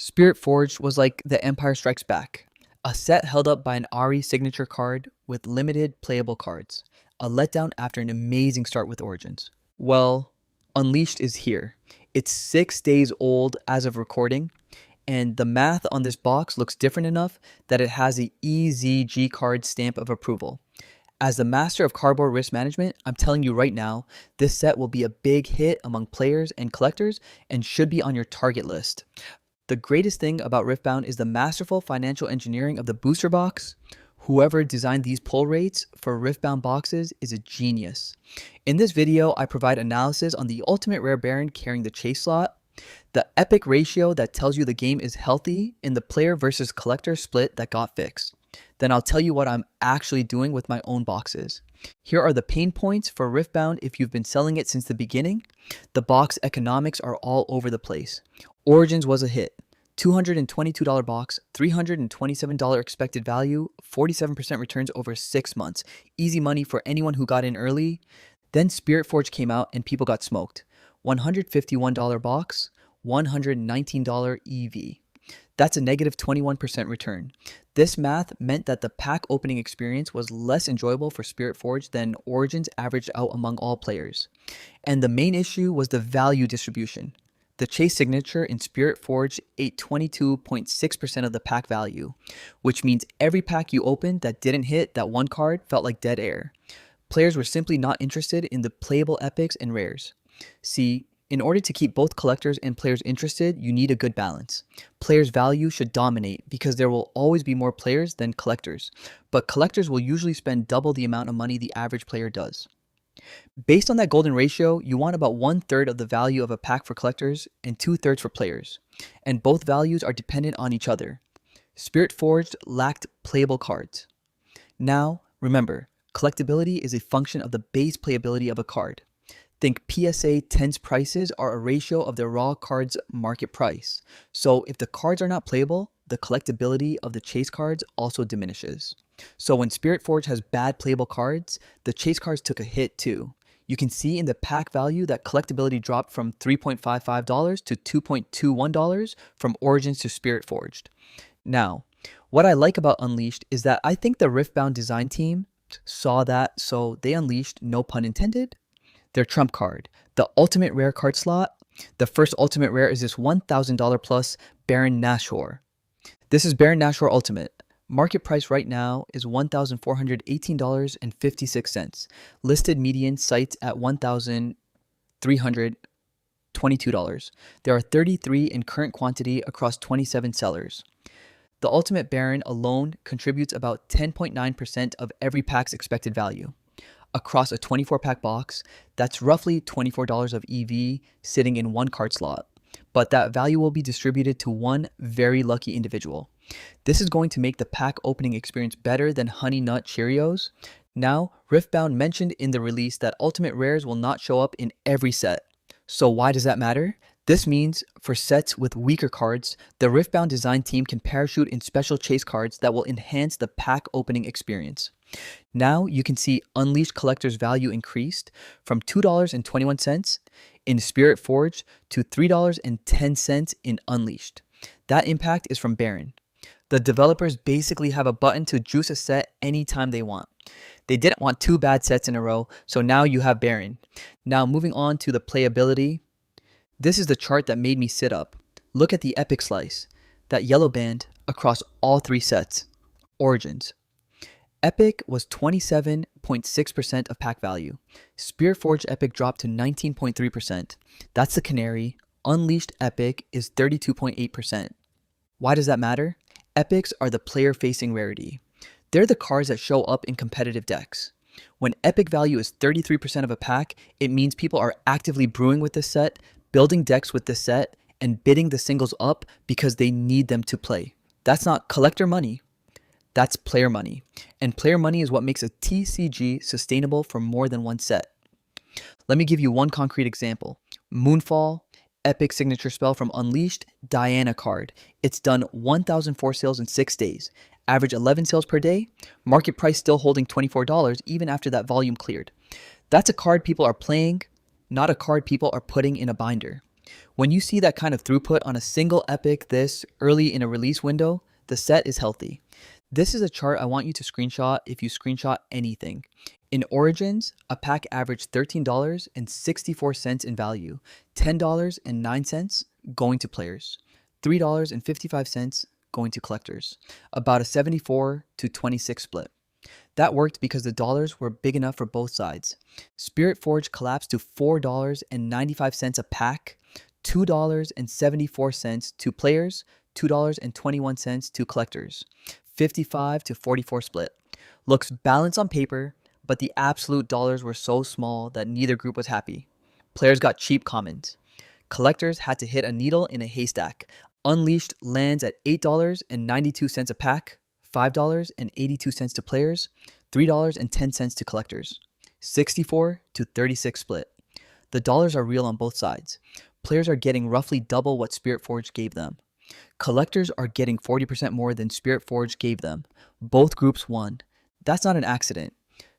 Spirit Forged was like The Empire Strikes Back, a set held up by an Ahri Signature card with limited playable cards, a letdown after an amazing start with Origins. Well, Unleashed is here. It's 6 days old as of recording, and the math on this box looks different enough that it has the EZG card stamp of approval. As the master of cardboard risk management, I'm telling you right now, this set will be a big hit among players and collectors and should be on your target list. The greatest thing about Riftbound is the masterful financial engineering of the booster box. Whoever designed these pull rates for Riftbound boxes is a genius. In this video, I provide analysis on the ultimate rare Baron carrying the chase slot, the epic ratio that tells you the game is healthy in the player versus collector split that got fixed. Then I'll tell you what I'm actually doing with my own boxes. Here are the pain points for Riftbound if you've been selling it since the beginning. The box economics are all over the place. Origins was a hit. $222 box, $327 expected value, 47% returns over 6 months. Easy money for anyone who got in early. Then Spirit Forge came out and people got smoked. $151 box, $119 EV. That's a negative 21% return. This math meant that the pack opening experience was less enjoyable for Spirit Forge than Origins averaged out among all players. And the main issue was the value distribution. The Chase Signature in Spirit Forge ate 22.6% of the pack value, which means every pack you opened that didn't hit that one card felt like dead air. Players were simply not interested in the playable epics and rares. See, in order to keep both collectors and players interested, you need a good balance. Players' value should dominate because there will always be more players than collectors, but collectors will usually spend double the amount of money the average player does. Based on that golden ratio, you want about 1/3 of the value of a pack for collectors and 2/3 for players, and both values are dependent on each other. Spirit Forged lacked playable cards. Now, remember, collectibility is a function of the base playability of a card. Think PSA 10's prices are a ratio of the raw card's market price. So if the cards are not playable, the collectibility of the chase cards also diminishes. So when Spirit Forge has bad playable cards, the chase cards took a hit too. You can see in the pack value that collectibility dropped from $3.55 to $2.21 from Origins to Spirit Forged. Now, what I like about Unleashed is that I think the Riftbound design team saw that, so they unleashed, no pun intended, their trump card, the ultimate rare card slot. The first ultimate rare is this $1,000 plus Baron Nashor. This is Baron Nashor Ultimate. Market price right now is $1,418.56. Listed median sites at $1,322. There are 33 in current quantity across 27 sellers. The Ultimate Baron alone contributes about 10.9% of every pack's expected value. Across a 24-pack box, that's roughly $24 of EV sitting in one card slot, but that value will be distributed to one very lucky individual. This is going to make the pack opening experience better than Honey Nut Cheerios. Now, Riftbound mentioned in the release that Ultimate Rares will not show up in every set. So why does that matter? This means for sets with weaker cards, the Riftbound design team can parachute in special chase cards that will enhance the pack opening experience. Now you can see Unleashed Collector's value increased from $2.21 in Spirit Forge to $3.10 in Unleashed. That impact is from Baron. The developers basically have a button to juice a set anytime they want. They didn't want 2 bad sets in a row, so now you have Baron. Now moving on to the playability. This is the chart that made me sit up. Look at the epic slice, that yellow band across all 3 sets. Origins. Epic was 27.6% of pack value. Spirit Forge Epic dropped to 19.3%. That's the canary. Unleashed Epic is 32.8%. Why does that matter? Epics are the player-facing rarity. They're the cards that show up in competitive decks. When epic value is 33% of a pack, it means people are actively brewing with this set, building decks with this set, and bidding the singles up because they need them to play. That's not collector money. That's player money. And player money is what makes a TCG sustainable for more than one set. Let me give you one concrete example. Moonfall, epic signature spell from Unleashed, Diana card. It's done 1,004 sales in 6 days. Average 11 sales per day. Market price still holding $24 even after that volume cleared. That's a card people are playing, not a card people are putting in a binder. When you see that kind of throughput on a single epic this early in a release window, the set is healthy. This is a chart I want you to screenshot if you screenshot anything. In Origins, a pack averaged $13.64 in value, $10.09 going to players, $3.55 going to collectors, about a 74 to 26 split. That worked because the dollars were big enough for both sides. Spirit Forge collapsed to $4.95 a pack, $2.74 to players, $2.21 to collectors, 55 to 44 split. Looks balanced on paper, but the absolute dollars were so small that neither group was happy. Players got cheap commons. Collectors had to hit a needle in a haystack. Unleashed lands at $8.92 a pack, $5.82 to players, $3.10 to collectors, 64 to 36 split. The dollars are real on both sides. Players are getting roughly double what Spirit Forge gave them. Collectors are getting 40% more than Spirit Forge gave them. Both groups won. That's not an accident.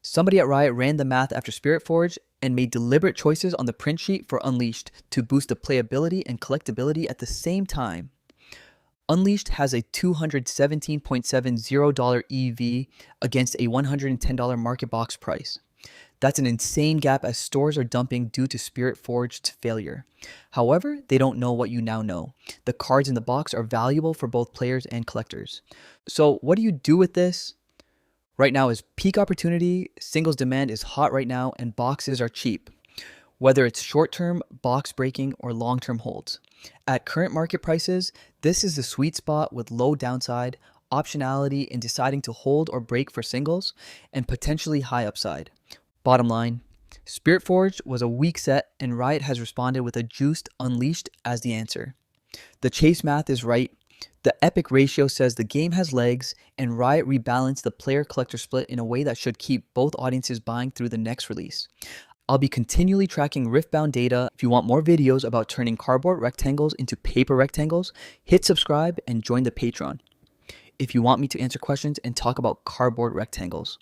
Somebody at Riot ran the math after Spirit Forge and made deliberate choices on the print sheet for Unleashed to boost the playability and collectibility at the same time. Unleashed has a $217.70 EV against a $110 market box price. That's an insane gap as stores are dumping due to Spirit Forged's failure. However, they don't know what you now know. The cards in the box are valuable for both players and collectors. So what do you do with this? Right now is peak opportunity, singles demand is hot right now, and boxes are cheap. Whether it's short-term, box breaking, or long-term holds. At current market prices, this is the sweet spot with low downside, optionality in deciding to hold or break for singles, and potentially high upside. Bottom line, Spirit Forge was a weak set and Riot has responded with a juiced Unleashed as the answer. The chase math is right, the epic ratio says the game has legs, and Riot rebalanced the player-collector split in a way that should keep both audiences buying through the next release. I'll be continually tracking Riftbound data. If you want more videos about turning cardboard rectangles into paper rectangles, hit subscribe and join the Patreon. If you want me to answer questions and talk about cardboard rectangles.